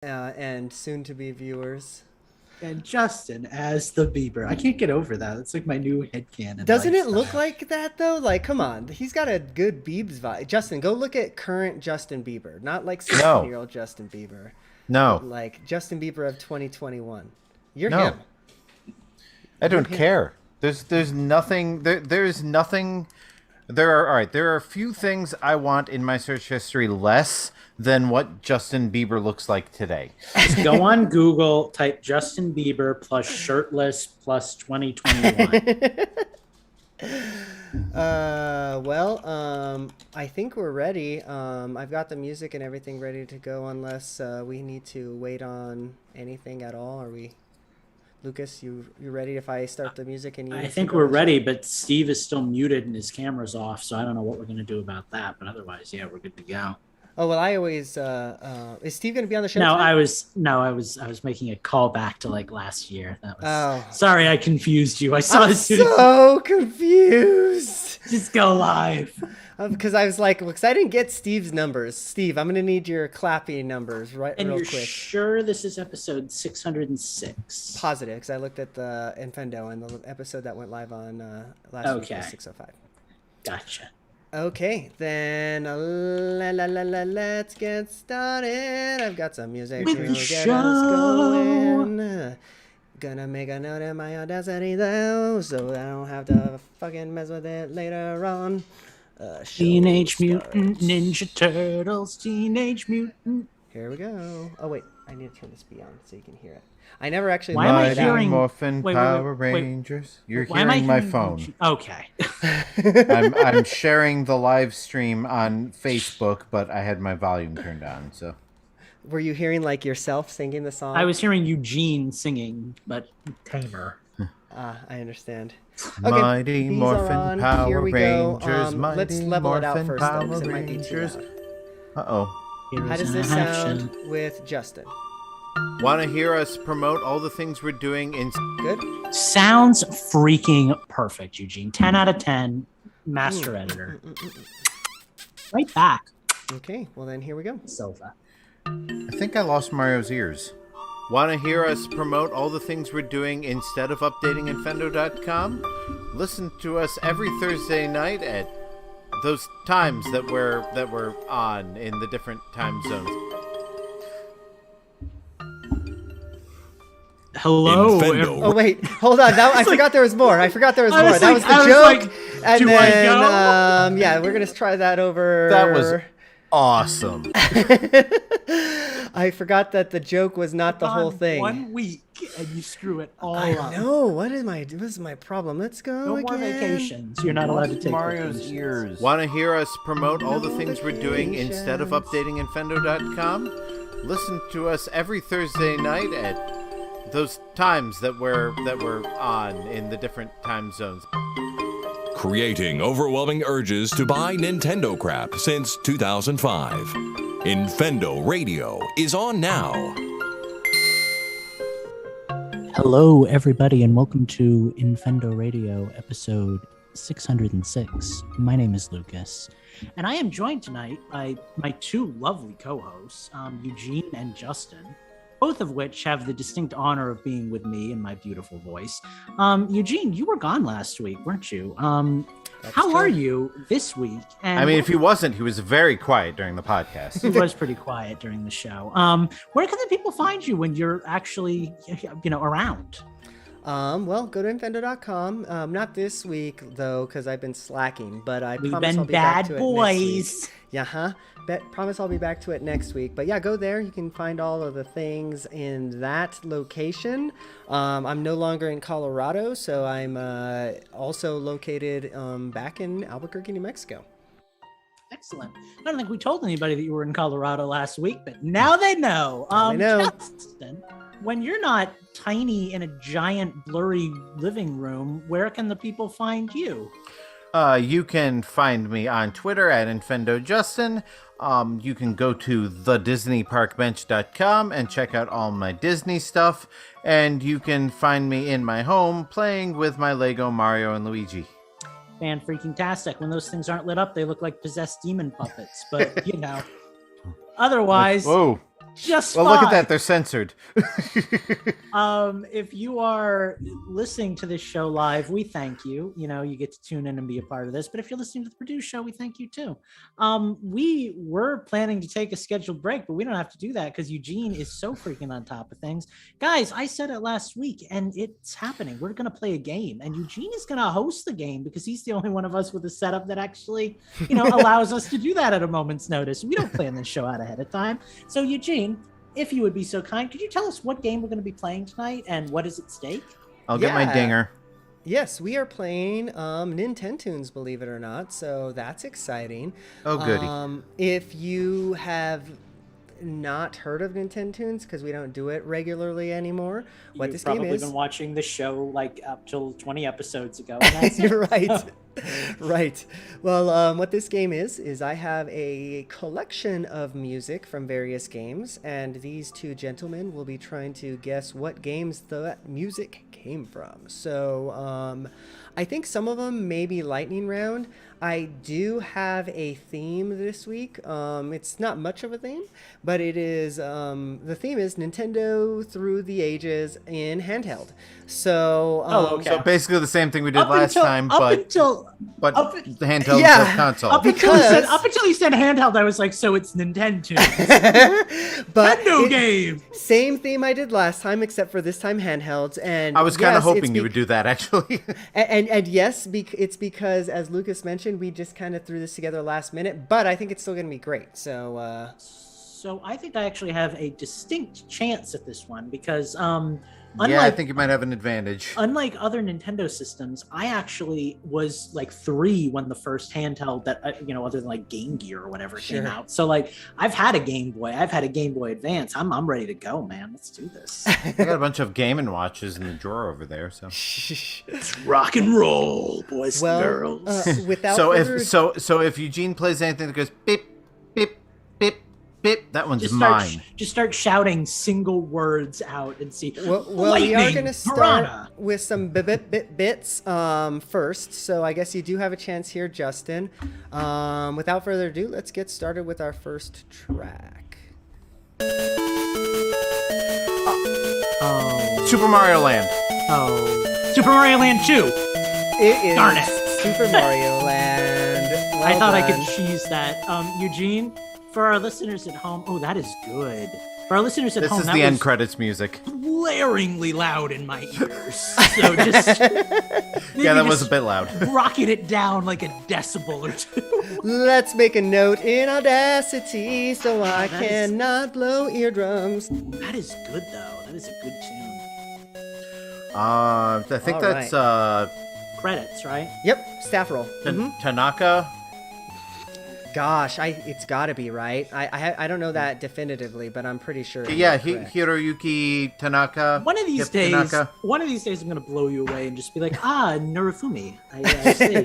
and soon-to-be viewers. And Justin as the Bieber. I can't get over that. It's like my new headcanon. Doesn't it look like that, though? Like, come on. He's got a good Biebs vibe. Justin, go look at current Justin Bieber. Not like 16-year-old Justin Bieber. No. Like Justin Bieber of 2021. You're No. him. I don't care. There's nothing. There's nothing. There are a few things I want in my search history less than what Justin Bieber looks like today. Just go on Google, type Justin Bieber plus shirtless plus 2021. I think we're ready. I've got the music and everything ready to go unless we need to wait on anything at all. Are we... Lucas, you ready if I start the music? And I think we're ready, but Steve is still muted and his camera's off, so I don't know what we're going to do about that. But otherwise, yeah, we're good to go. Oh, well, I always is Steve going to be on the show? No, today? I was making a call back to like last year. That was Oh. Sorry, I confused you. I saw I'm so confused. Just go live. Because I was like, because I didn't get Steve's numbers. Steve, I'm going to need your clappy numbers real you're quick. Sure this is episode 606? Positive, because I looked at the Infendo and the episode that went live on last week was 605. Gotcha. Okay, then let's get started. I've got some music With to the get show. us going. Gonna make a note in my audacity though, so I don't have to fucking mess with it later on. Teenage Mutant Ninja Turtles, Teenage Mutant. Here we go. Oh wait, I need to turn this beyond so you can hear it. I never actually. Why am I looked it up. hearing Morphin wait, Power wait. Rangers? You're Why am I hearing my hearing phone. Okay. I'm sharing the live stream on Facebook, but I had my volume turned on. So Were you hearing like yourself singing the song? I was hearing Eugene singing, but tamer. I understand. Mighty these Morphin are on. Power Here we go. Rangers, Let's Mighty level it out Morphin first, though, Power 'cause it might be too Rangers. loud. Uh-oh. How does this sound with Justin? Want to hear us promote all the things we're doing in... Good? Sounds freaking perfect, Eugene. 10 out of 10. Master editor. Right back. Okay, well then here we go. Sofa. I think I lost Mario's ears. Want to hear us promote all the things we're doing instead of updating Infendo.com? Listen to us every Thursday night at those times that we're on in the different time zones. Hello. Infendo. Oh wait, hold on. I forgot there was more. That was the joke. And do then, I go? yeah, we're gonna try that over. That was awesome. I forgot that the joke was not the whole thing. 1 week and you screw it all I up. know. What is my problem? Let's go No again. more vacations. You're not allowed to take Mario's vacations. ears. Want to hear us promote all the things we're doing instead of updating Infendo.com? Listen to us every Thursday night at those times that we're on in the different time zones. Creating overwhelming urges to buy Nintendo crap since 2005. Infendo Radio is on now. Hello, everybody, and welcome to Infendo Radio, episode 606. My name is Lucas, and I am joined tonight by my two lovely co-hosts, Eugene and Justin, both of which have the distinct honor of being with me in my beautiful voice. Eugene, you were gone last week, weren't you? How are you this week? And I mean, if he wasn't, he was very quiet during the podcast. he was pretty quiet during the show. Where can the people find you when you're actually, around? Well, go to infendo.com. Not this week though, because I've been slacking. But I We've promise been I'll be back bad to it next week. boys. Yeah, promise I'll be back to it next week. But yeah, go there. You can find all of the things in that location. I'm no longer in Colorado, so I'm also located back in Albuquerque, New Mexico. Excellent. I don't think we told anybody that you were in Colorado last week, but now they know. Now they know. Justin, when you're not tiny in a giant blurry living room, where can the people find you? You can find me on Twitter at InfendoJustin. You can go to thedisneyparkbench.com and check out all my Disney stuff. And you can find me in my home playing with my Lego Mario and Luigi. Fan-freaking-tastic. When those things aren't lit up, they look like possessed demon puppets. But, otherwise... Whoa. just Well, fine. look at that. They're censored. If you are listening to this show live, we thank you. You know, you get to tune in and be a part of this. But if you're listening to the produced show, we thank you too. We were planning to take a scheduled break, but we don't have to do that because Eugene is so freaking on top of things. Guys, I said it last week and it's happening. We're going to play a game and Eugene is going to host the game because he's the only one of us with a setup that actually, you know, allows us to do that at a moment's notice. We don't plan this show out ahead of time. So Eugene, if you would be so kind, could you tell us what game we're going to be playing tonight and what is at stake? I'll get my dinger. Yes, we are playing Nintendo's, believe it or not, so that's exciting. Oh, goody. If you have not heard of Nintendo's, because we don't do it regularly anymore, what this game is... You've probably been watching the show like up till 20 episodes ago. And that's You're right. Right. Well, what this game is I have a collection of music from various games, and these two gentlemen will be trying to guess what games the music came from. So I think some of them may be lightning round. I do have a theme this week. It's not much of a theme, but it is the theme is Nintendo through the ages in handheld. So okay. So basically the same thing we did last time, but the handheld console. Up until you said handheld, I was like, so it's Nintendo. But Nintendo game. Same theme I did last time, except for this time handhelds. And I was kind of hoping you would do that, actually. and yes, it's because, as Lucas mentioned, we just kind of threw this together last minute, but I think it's still going to be great. So I think I actually have a distinct chance at this one because I think you might have an advantage. Unlike other Nintendo systems, I actually was like 3 when the first handheld that other than like Game Gear or whatever came out. So like I've had a Game Boy, I've had a Game Boy Advance. I'm ready to go, man. Let's do this. I got a bunch of Game & Watches in the drawer over there. So it's rock and roll, boys and girls. Without if Eugene plays anything that goes beep beep beep beep, that one's mine. Just start shouting single words out and see. Well, we are going to start with some bits first. So I guess you do have a chance here, Justin. Without further ado, let's get started with our first track. Super Mario Land. Super Mario Land 2. It is Darn it. Super Mario Land. Well I thought done. I could cheese that. Eugene, for our listeners at home, that is good. For our listeners at home, this is the end credits music. Blaringly loud in my ears. So just that was a bit loud. Rocket it down like a decibel or 2. Let's make a note in Audacity so I cannot blow eardrums. That is good though. That is a good tune. I think All that's credits, right? Yep, staff roll. Tanaka. Gosh, it's got to be right. I don't know that definitively, but I'm pretty sure. Yeah, Hiroyuki Tanaka. One of these days, I'm gonna blow you away and just be like, Narufumi. I see.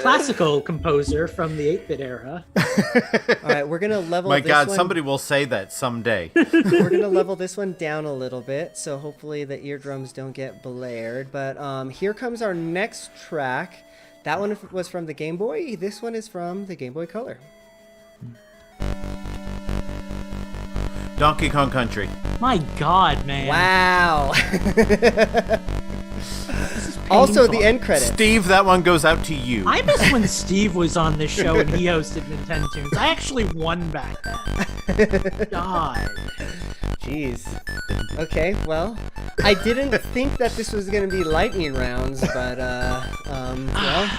Classical composer from the 8-bit era. All right, we're gonna level. My this God, one. somebody will say that someday. We're gonna level this one down a little bit, so hopefully the eardrums don't get blared. But here comes our next track. That one was from the Game Boy. This one is from the Game Boy Color. Donkey Kong Country. My God, man. Wow. Also, the end credits. Steve, that one goes out to you. I miss when Steve was on this show and he hosted Nintendo. I actually won back then. God. Jeez. Okay, well, I didn't think that this was going to be lightning rounds, but, well.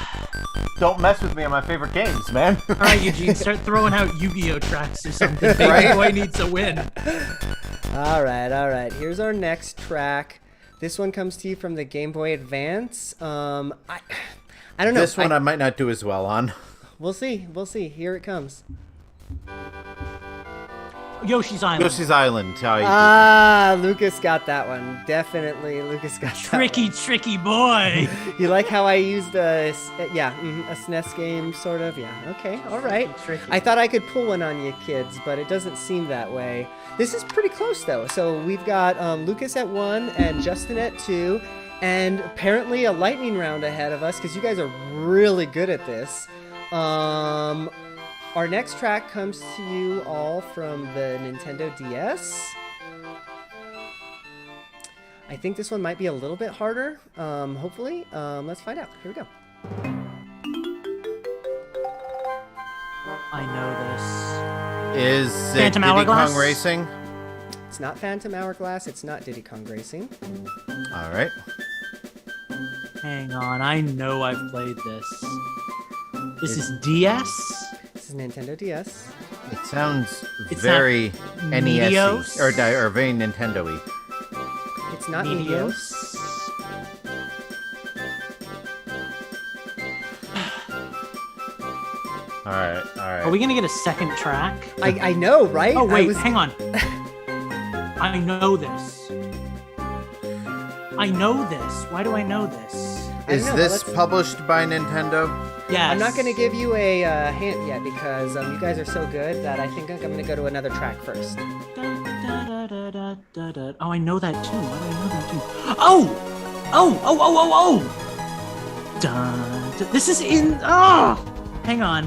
Don't mess with me on my favorite games, man. All right, Eugene, start throwing out Yu-Gi-Oh tracks or something. Baby boy needs a win. All right. Here's our next track. This one comes to you from the Game Boy Advance. I don't know. This one I might not do as well on. We'll see. Here it comes. Yoshi's Island. Yoshi's Island. Lucas got that one. Definitely, Lucas got that one. Tricky boy. You like how I used a SNES game, sort of? Yeah, okay, all right. Tricky. I thought I could pull one on you kids, but it doesn't seem that way. This is pretty close, though. So we've got Lucas at 1 and Justin at 2, and apparently a lightning round ahead of us, because you guys are really good at this. Our next track comes to you all from the Nintendo DS. I think this one might be a little bit harder, hopefully. Let's find out. Here we go. I know Is it Phantom Diddy Hourglass? Kong Racing? It's not Phantom Hourglass. It's not Diddy Kong Racing. All right. this. Hang on, I know I've played this. This is DS? This is Nintendo DS. It sounds It's very not NES-y, Meteos? or very Nintendo-y. It's not Meteos. All right. Are we gonna get a second track? I know, right? Oh wait, I was... hang on. I know this. I know this. Why do I know this? I Is don't know, this let's- published by Nintendo? Yes. I'm not going to give you a hint yet because you guys are so good that I think I'm going to go to another track first. Oh, I know that too. Why do I know that too? Oh! Dun. This is in. Oh! Hang on.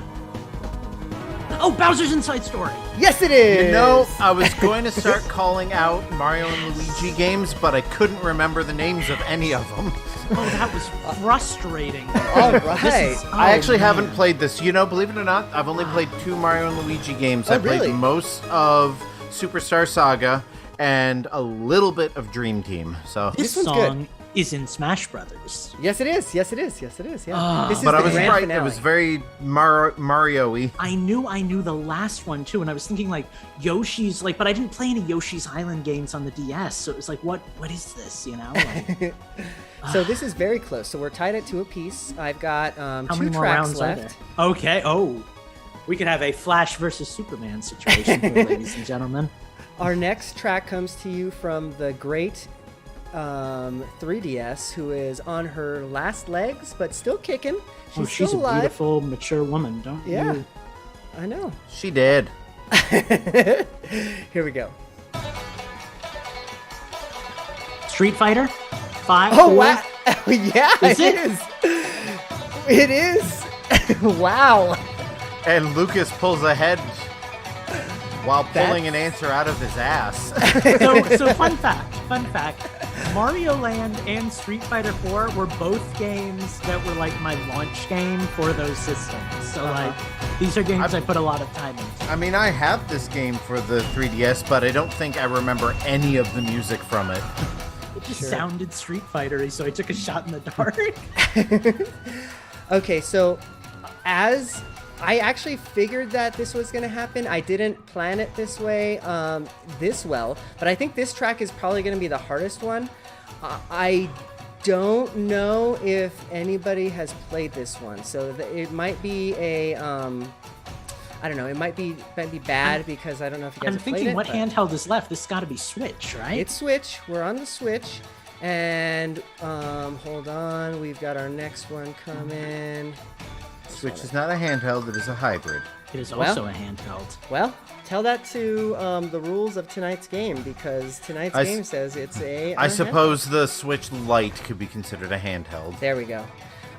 Oh, Bowser's Inside Story. Yes, it is! You know, I was going to start calling out Mario and Luigi games, but I couldn't remember the names of any of them. Oh, that was frustrating. All right. I actually haven't man. played this. You know, believe it or not, I've only played 2 Mario and Luigi games. Oh, I played really? most of Superstar Saga and a little bit of Dream Team. So, This one's good. song is in Smash Brothers. Yes, it is. Yes, it is. Yes, it is. Yeah. This is but the I was grand right. finale. It was very Mario-y. I knew the last one too, and I was thinking like Yoshi's like, but I didn't play any Yoshi's Island games on the DS, so it was like, what is this? You know? Like, So this is very close. So we're tied at 2 apiece. I've got how 2 many more tracks rounds are there? left. Okay. Oh, we could have a Flash versus Superman situation here, ladies and gentlemen. Our next track comes to you from the great 3DS, who is on her last legs, but still kicking. She's She's still a alive. beautiful, mature woman, don't Yeah, you? I know. She did. Here we go. Street Fighter 5. Oh, 4? wow. Yeah, Is it it? is. It is. Wow. And Lucas pulls ahead while pulling an answer out of his ass. So fun fact. Mario Land and Street Fighter 4 were both games that were like my launch game for those systems. So like these are games I put a lot of time into. I mean, I have this game for the 3DS, but I don't think I remember any of the music from it. It just sounded Street Fighter-y, so I took a shot in the dark. Okay, so as I actually figured that this was going to happen, I didn't plan it this way, this well, but I think this track is probably going to be the hardest one. I don't know if anybody has played this one, so it might be a, I don't know, it might be bad because I don't know if you guys I'm have played thinking it. what but handheld is left. This got to be Switch, right? It's Switch. We're on the Switch. And hold on, we've got our next one coming. Switch is not a handheld, it is a hybrid. It is Well- also a handheld. Well, tell that to the rules of tonight's game because tonight's game says it's a. I suppose the Switch Lite could be considered a handheld. There we go.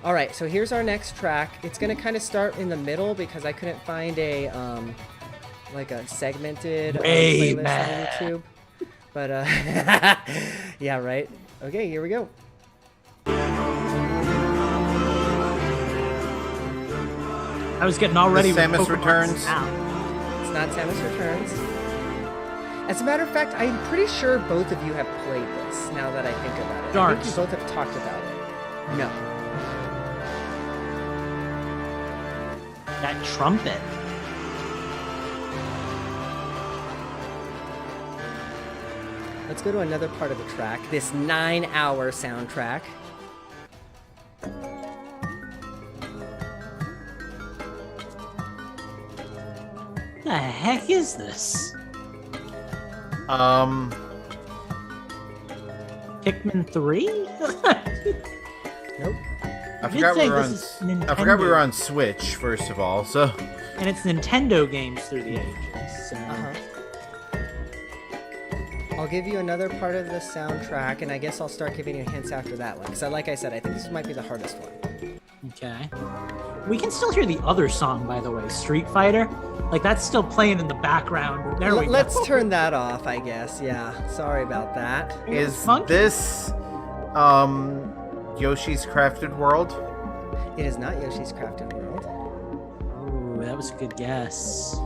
All right, so here's our next track. It's gonna kind of start in the middle because I couldn't find a like a segmented playlist on YouTube. But yeah, right. Okay, here we go. I was getting all ready with Samus Pokemon Returns. Snap. It's not Samus Returns. As a matter of fact, I'm pretty sure both of you have played this. Now that I think about it, I Dark. think you both have talked about it. No. That trumpet. Let's go to another part of the track. This 9-hour soundtrack. The heck is this? Pikmin 3? Nope. I did forgot say we were this on. is I forgot we Nintendo. were on Switch first of all. So And it's Nintendo games through the ages. So. I'll give you another part of the soundtrack, and I guess I'll start giving you hints after that one. Because, like I said, I think this might be the hardest one. Okay. We can still hear the other song, by the way, Street Fighter. Like, that's still playing in the background. There we go. Let's turn that off, I guess. Yeah, sorry about that. Is this Yoshi's Crafted World? It is not Yoshi's Crafted World. Oh, that was a good guess.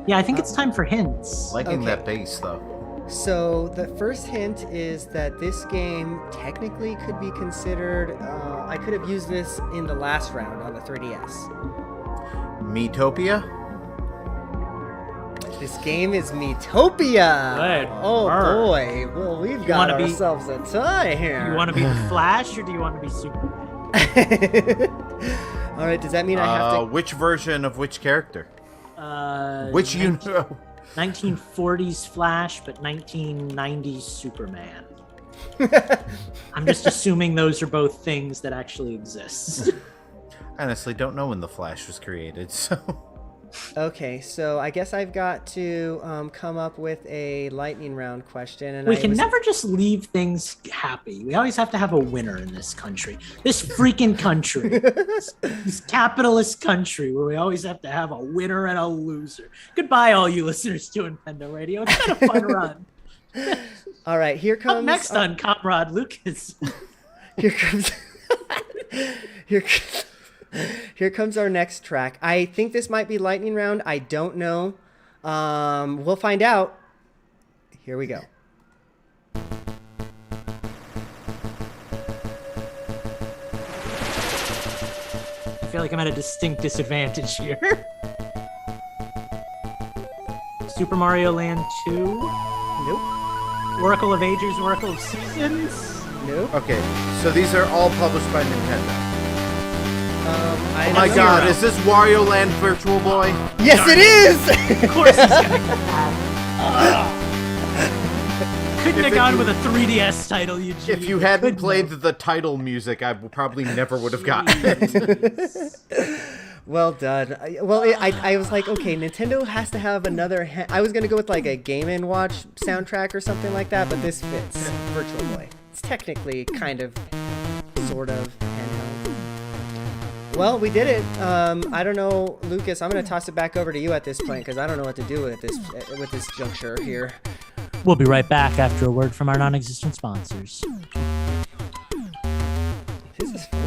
Yeah, I think it's time for hints. Liking that bass, though. So the first hint is that this game technically could be considered, I could have used this in the last round on the 3DS. Metopia? This game is Metopia! Good. Oh Burr. boy, well we've got wanna ourselves a tie here. Do you want to be the Flash or do you want to be Superman? Alright, does that mean I have to... Which version of which character? Which 1940s Flash, but 1990s Superman. I'm just assuming those are both things that actually exist. Honestly, don't know when the Flash was created, so... Okay, so I guess I've got to come up with a lightning round question. And We can never just leave things happy. We always have to have a winner in this country. This freaking country. This capitalist country where we always have to have a winner and a loser. Goodbye, all you listeners to Infendo Radio. It's been a fun run. All right, here comes... Up next on Comrade Lucas. Here comes... Here comes our next track. I think this might be lightning round. I don't know. We'll find out. Here we go. I feel like I'm at a distinct disadvantage here. Super Mario Land 2? Nope. Oracle of Ages, Oracle of Seasons? Nope. Okay, so these are all published by Nintendo. Oh my god, is this Wario Land Virtual Boy? Yes, it is! Of course he's gonna get that. Couldn't have gone with a 3DS title, Eugene. If you hadn't played the title music, I probably never would have gotten it. Well done. I was like, okay, Nintendo has to have another... I was going to go with like a Game & Watch soundtrack or something like that, but this fits Virtual Boy. It's technically kind of, sort of, handheld. Well, we did it. I don't know, Lucas, I'm going to toss it back over to you at this point because I don't know what to do with this juncture here. We'll be right back after a word from our non-existent sponsors. This is funky.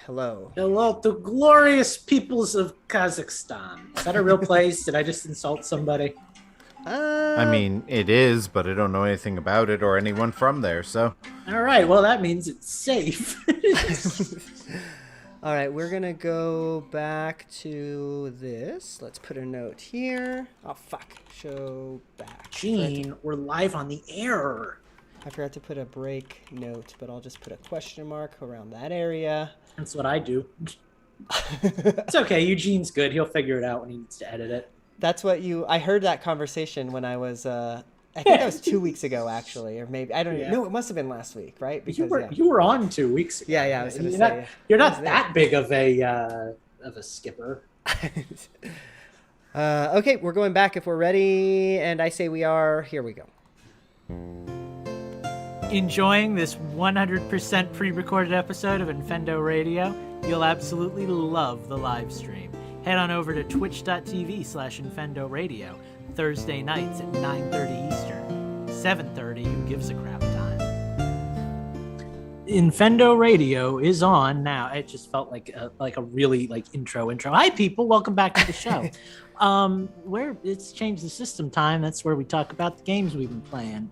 Hello. Hello to glorious peoples of Kazakhstan. Is that a real place? Did I just insult somebody? I mean, it is, but I don't know anything about it or anyone from there, so... All right, well, that means it's safe. All right, we're going to go back to this. Let's put a note here. Oh, fuck. Show back. Gene, we're live on the air. I forgot to put a break note, but I'll just put a question mark around that area. That's what I do. It's okay. Eugene's good. He'll figure it out when he needs to edit it. That's what I heard that conversation when I was, I think that was 2 weeks ago, actually, or maybe, I don't know. No, it must have been last week, right? Because, you were on 2 weeks ago. Yeah, I was going to say. You're not that big of a skipper. Okay, we're going back if we're ready, and I say we are. Here we go. Enjoying this 100% pre-recorded episode of Infendo Radio? You'll absolutely love the live stream. Head on over to twitch.tv/Infendo Radio, Thursday nights at 9:30 Eastern, 7:30 who gives a crap time. Infendo Radio is on now. It just felt like a really intro. Hi people, welcome back to the show. Where it's changed the system time. That's where we talk about the games we've been playing.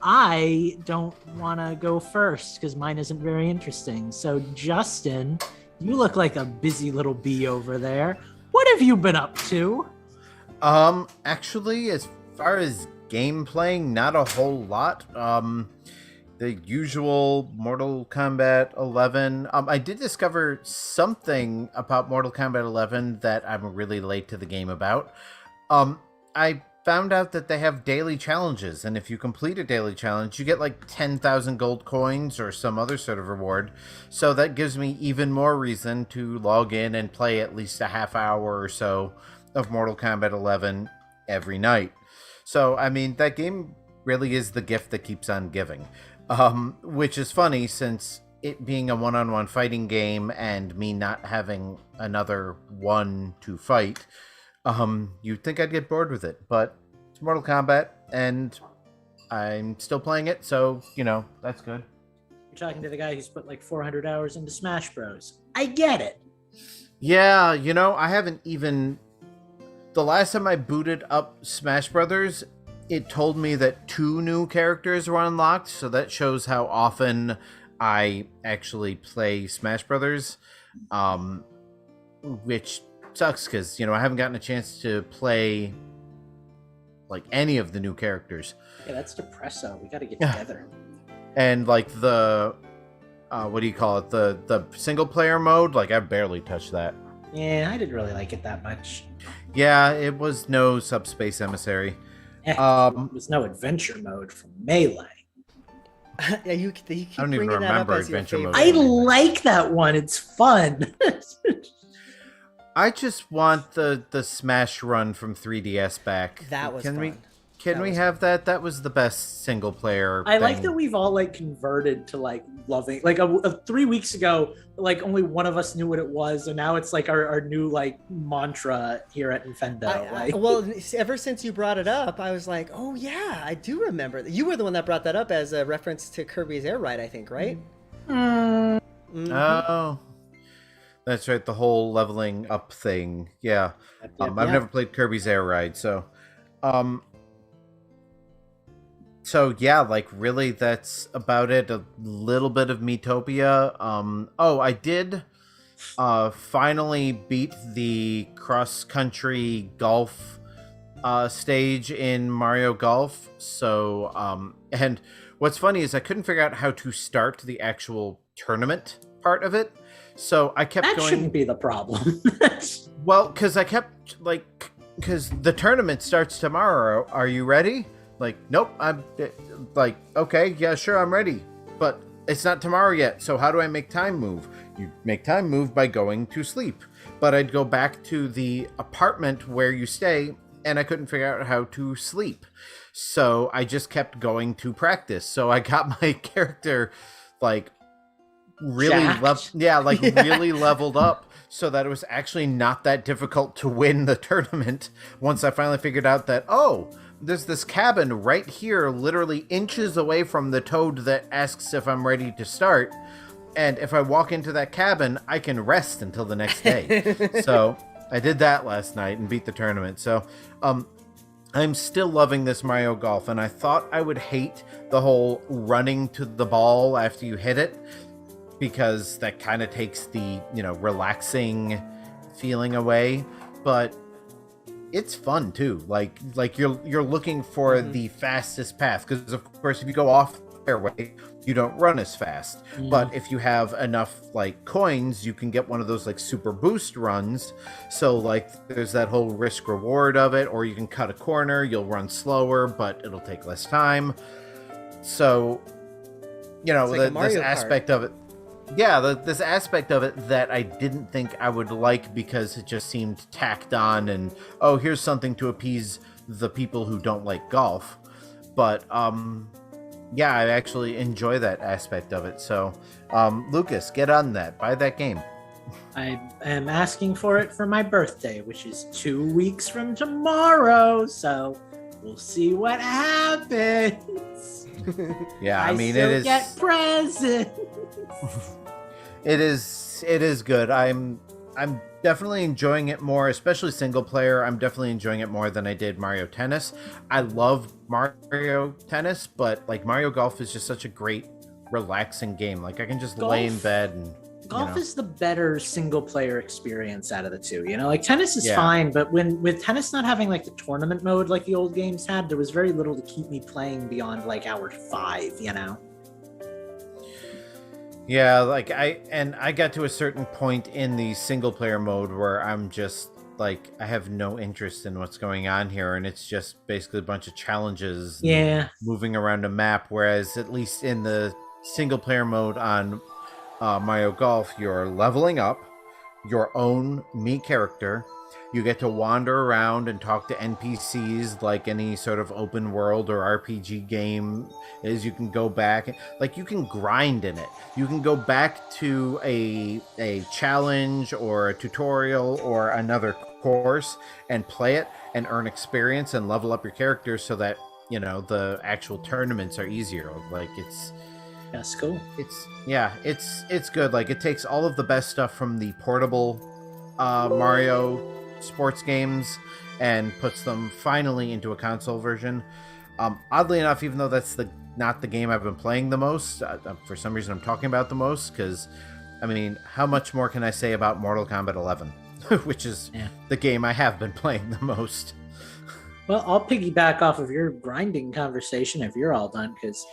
I don't want to go first because mine isn't very interesting. So Justin, you look like a busy little bee over there. What have you been up to? Actually, as far as game playing, not a whole lot. The usual Mortal Kombat 11. I did discover something about Mortal Kombat 11 that I'm really late to the game about. I found out that they have daily challenges, and if you complete a daily challenge, you get like 10,000 gold coins or some other sort of reward. So that gives me even more reason to log in and play at least a half hour or so of Mortal Kombat 11 every night. So, I mean, that game really is the gift that keeps on giving. Which is funny since it being a one-on-one fighting game and me not having another one to fight, you'd think I'd get bored with it, but it's Mortal Kombat and I'm still playing it, so, that's good. You're talking to the guy who's put like 400 hours into Smash Bros. I get it. Yeah, I haven't even... The last time I booted up Smash Brothers, it told me that 2 new characters were unlocked, so that shows how often I actually play Smash Brothers, which sucks because, I haven't gotten a chance to play, any of the new characters. Yeah, that's depresso. We got to get together. And, the, what do you call it, the single-player mode, I've barely touched that. Yeah, I didn't really like it that much. Yeah, it was no Subspace Emissary. There's no adventure mode from Melee. Yeah, you keep I don't even bringing that up remember as your adventure favorite. mode. I like that one. It's fun. I just want the Smash Run from 3DS back. That was Can fun. Can we have that? That was the best single player I like thing. that we've all converted to loving 3 weeks ago, only one of us knew what it was, and now it's our new mantra here at Infendo. Well, ever since you brought it up, I was like, oh yeah, I do remember that. You were the one that brought that up as a reference to Kirby's Air Ride, I think, right? Mm-hmm. Oh, that's right, the whole leveling up thing. Yeah, I've never played Kirby's Air Ride, so yeah, really, that's about it. A little bit of Miitopia. I did finally beat the cross-country golf stage in Mario Golf. So, and what's funny is I couldn't figure out how to start the actual tournament part of it. So I kept going... That shouldn't be the problem. Well, because I kept, because the tournament starts tomorrow. Are you ready? Nope, I'm okay, yeah, sure, I'm ready. But it's not tomorrow yet, so how do I make time move? You make time move by going to sleep. But I'd go back to the apartment where you stay, and I couldn't figure out how to sleep. So I just kept going to practice. So I got my character, really really leveled up so that it was actually not that difficult to win the tournament once I finally figured out that, there's this cabin right here, literally inches away from the toad that asks if I'm ready to start. And if I walk into that cabin, I can rest until the next day. So I did that last night and beat the tournament. So I'm still loving this Mario Golf. And I thought I would hate the whole running to the ball after you hit it, because that kind of takes the, relaxing feeling away. But it's fun too. You're looking for the fastest path, because of course if you go off the fairway, you don't run as fast. But if you have enough coins, you can get one of those super boost runs. So there's that whole risk reward of it, or you can cut a corner, you'll run slower, but it'll take less time. So this aspect of it. Yeah, this aspect of it that I didn't think I would like because it just seemed tacked on and, oh, here's something to appease the people who don't like golf. But, yeah, I actually enjoy that aspect of it. So, Lucas, get on that. Buy that game. I am asking for it for my birthday, which is 2 weeks from tomorrow. So we'll see what happens. Yeah, I mean, still it is. Get presents. It is good. I'm definitely enjoying it more, especially single player. I'm definitely enjoying it more than I did Mario Tennis. I love Mario Tennis, but like Mario Golf is just such a great, relaxing game. Like I can just lay in bed and. Golf is the better single player experience out of the two. You know, like tennis is Yeah. fine, but with tennis not having like the tournament mode like the old games had, there was very little to keep me playing beyond like hour 5. You know. Yeah, like I got to a certain point in the single player mode where I'm just like I have no interest in what's going on here, and it's just basically a bunch of challenges. Yeah. Moving around a map, whereas at least in the single player mode on Mario Golf, you're leveling up your own Mii character. You get to wander around and talk to NPCs like any sort of open world or RPG game is. You can go back, like you can grind in it. You can go back to a challenge or a tutorial or another course and play it and earn experience and level up your character so that, you know, the actual tournaments are easier. Like That's cool. It's good. Like it takes all of the best stuff from the portable Mario sports games and puts them finally into a console version. Oddly enough, even though that's not the game I've been playing the most, for some reason I'm talking about the most because, I mean, how much more can I say about Mortal Kombat 11, which is the game I have been playing the most. Well, I'll piggyback off of your grinding conversation if you're all done, because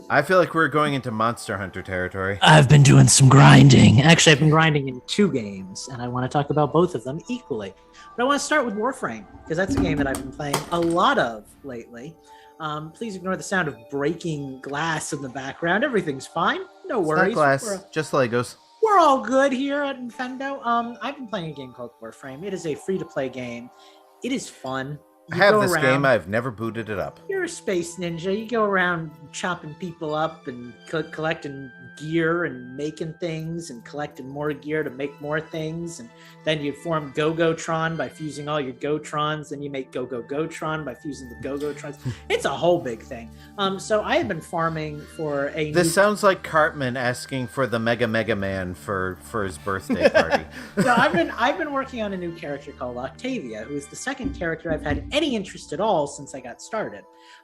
I feel like we're going into Monster Hunter territory. I've been doing some grinding. Actually, I've been grinding in 2 games, and I want to talk about both of them equally. But I want to start with Warframe, because that's a game that I've been playing a lot of lately. Please ignore the sound of breaking glass in the background. Everything's fine. No worries. It's not glass, just Legos. We're all good here at Infendo. I've been playing a game called Warframe. It is a free-to-play game. It is fun. I have this game. I've never booted it up. You're a space ninja. You go around chopping people up and collecting gear and making things and collecting more gear to make more things. And then you form Go-Go-Tron by fusing all your Go-Trons. Then you make Go-Go-Go-Tron by fusing the Go-Go-Trons. It's a whole big thing. So I have been farming for a... This sounds like Cartman asking for the Mega Man for his birthday party. No, I've been working on a new character called Octavia, who is the second character I've had any interest at all since I got started.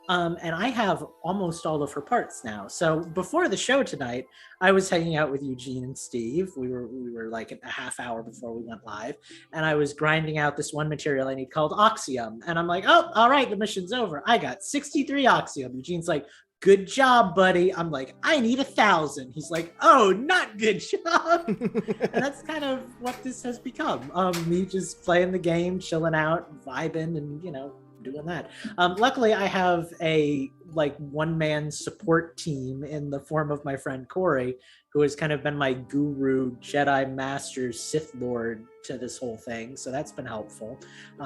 And I have almost all of her parts now. So before the show tonight, I was hanging out with Eugene and Steve. We were like a half hour before we went live, and I was grinding out this one material I need called Oxium. And I'm like, oh, all right, the mission's over. I got 63 Oxium. Eugene's like, good job, buddy. I'm like, I need 1,000. He's like, oh, not good job. And that's kind of what this has become. Me just playing the game, chilling out, vibing, and, you know, doing that. Luckily, I have a one-man support team in the form of my friend Corey, who has kind of been my guru, Jedi Master, Sith Lord to this whole thing. So that's been helpful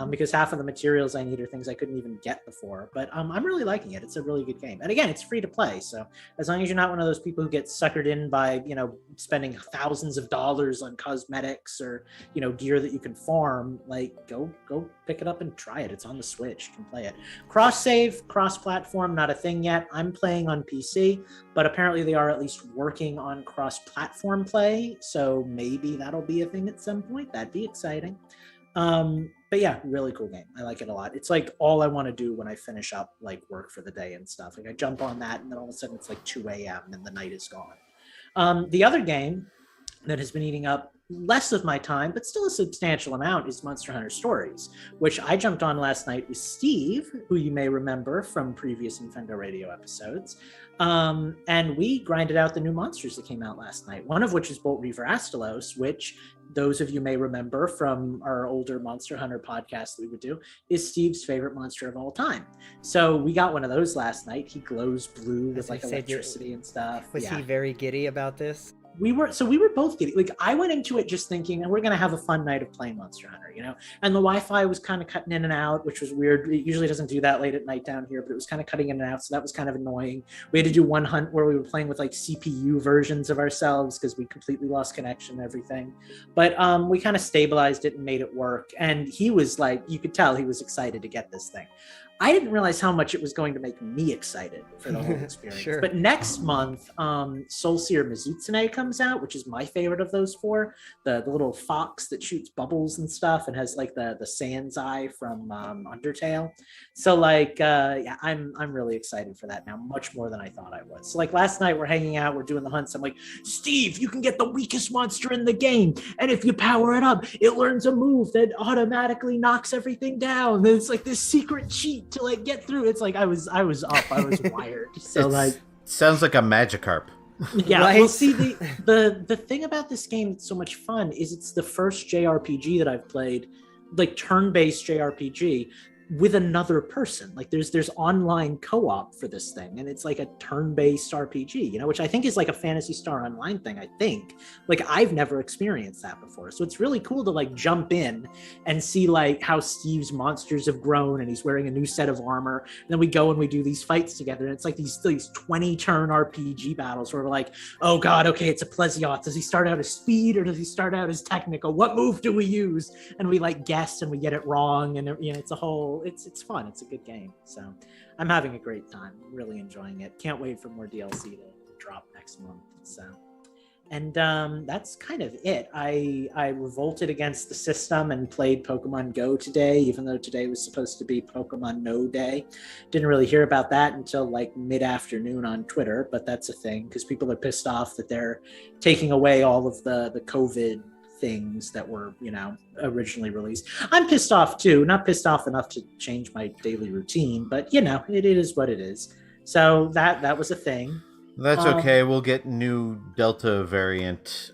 because half of the materials I need are things I couldn't even get before. But I'm really liking it. It's a really good game. And again, it's free to play. So as long as you're not one of those people who get suckered in by, you know, spending thousands of dollars on cosmetics or, you know, gear that you can farm, like go pick it up and try it. It's on the Switch. You can play it. Cross-save, cross-platform, not a thing yet. I'm playing on PC, but apparently they are at least working on cross-platform play. So maybe that'll be a thing at some point. That'd be exciting. But yeah, really cool game. I like it a lot. It's like all I want to do when I finish up like work for the day and stuff. Like I jump on that and then all of a sudden it's like 2 a.m. and the night is gone. The other game that has been eating up less of my time, but still a substantial amount, is Monster Hunter Stories, which I jumped on last night with Steve, who you may remember from previous Infendo Radio episodes. And we grinded out the new monsters that came out last night, one of which is Bolt Reaver Astalos, which those of you may remember from our older Monster Hunter podcast that we would do, is Steve's favorite monster of all time. So we got one of those last night. He glows blue with like electricity and stuff. Was he very giddy about this? we were both getting, like, I went into it just thinking, and we're gonna have a fun night of playing Monster Hunter, you know. And the Wi-Fi was kind of cutting in and out, which was weird. It usually doesn't do that late at night down here, but it was kind of cutting in and out, so that was kind of annoying. We had to do one hunt where we were playing with like CPU versions of ourselves because we completely lost connection and everything. But we kind of stabilized it and made it work. And he was like, you could tell he was excited to get this thing. I didn't realize how much it was going to make me excited for the whole experience. Sure. But next month, Soulseer Mizutsune comes out, which is my favorite of those four. The little fox that shoots bubbles and stuff and has like the Sand's Eye from Undertale. So like, yeah, I'm really excited for that now, much more than I thought I was. So like last night we're hanging out, we're doing the hunts. I'm like, Steve, you can get the weakest monster in the game, and if you power it up, it learns a move that automatically knocks everything down. It's like this secret cheat to like get through. It's like I was up, I was wired. So like, sounds like a Magikarp. Yeah, right? well, see, the thing about this game that's so much fun is it's the first JRPG that I've played, like turn-based JRPG with another person. Like there's online co-op for this thing, and it's like a turn-based RPG, you know, which I think is like a Phantasy Star Online thing. I think, like, I've never experienced that before, so it's really cool to like jump in and see like how Steve's monsters have grown, and he's wearing a new set of armor, and then we go and we do these fights together, and it's like these 20 turn RPG battles where we're like, oh god, okay, it's a Plesioth. Does he start out as speed or does he start out as technical? What move do we use? And we like guess and we get it wrong, and you know, it's a whole, it's fun. It's a good game. So I'm having a great time, really enjoying it. Can't wait for more DLC to drop next month. So, and that's kind of it. I revolted against the system and played Pokemon Go today, even though today was supposed to be Pokemon No Day. Didn't really hear about that until like mid-afternoon on Twitter, but that's a thing because people are pissed off that they're taking away all of the COVID things that were, you know, originally released. I'm pissed off too, not pissed off enough to change my daily routine, but you know, it is what it is. So that was a thing. That's okay. We'll get new Delta variant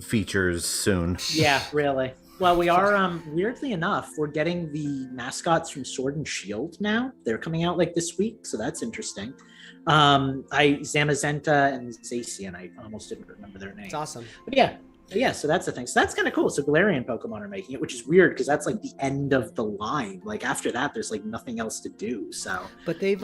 features soon. Yeah, really. Well, we are, weirdly enough, we're getting the mascots from Sword and Shield now. They're coming out like this week, so that's interesting. Zamazenta and Zacian, I almost didn't remember their names. It's awesome. But yeah, so that's the thing. So that's kind of cool. So Galarian Pokemon are making it, which is weird because that's like the end of the line. Like after that, there's like nothing else to do. So, but they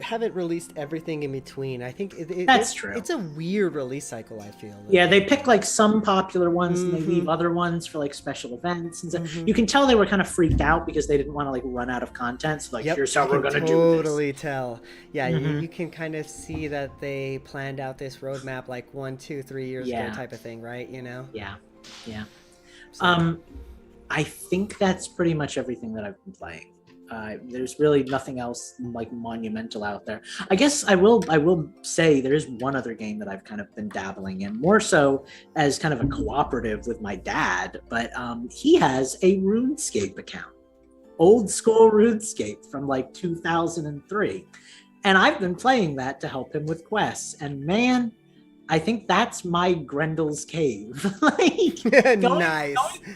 haven't released everything in between. I think that's true. It's a weird release cycle, I feel. Yeah, they pick like some popular ones and they leave other ones for like special events and stuff. You can tell they were kind of freaked out because they didn't want to like run out of content. So like, here's how we're gonna do this. Totally tell. Yeah, you can kind of see that they planned out this roadmap like 1, 2, 3 years ago type of thing, right? You know. Yeah. So. I think that's pretty much everything that I've been playing. There's really nothing else like monumental out there. I guess I will say there is one other game that I've kind of been dabbling in, more so as kind of a cooperative with my dad, but he has a RuneScape account. Old school RuneScape from like 2003. And I've been playing that to help him with quests. And man, I think that's my Grendel's Cave. Like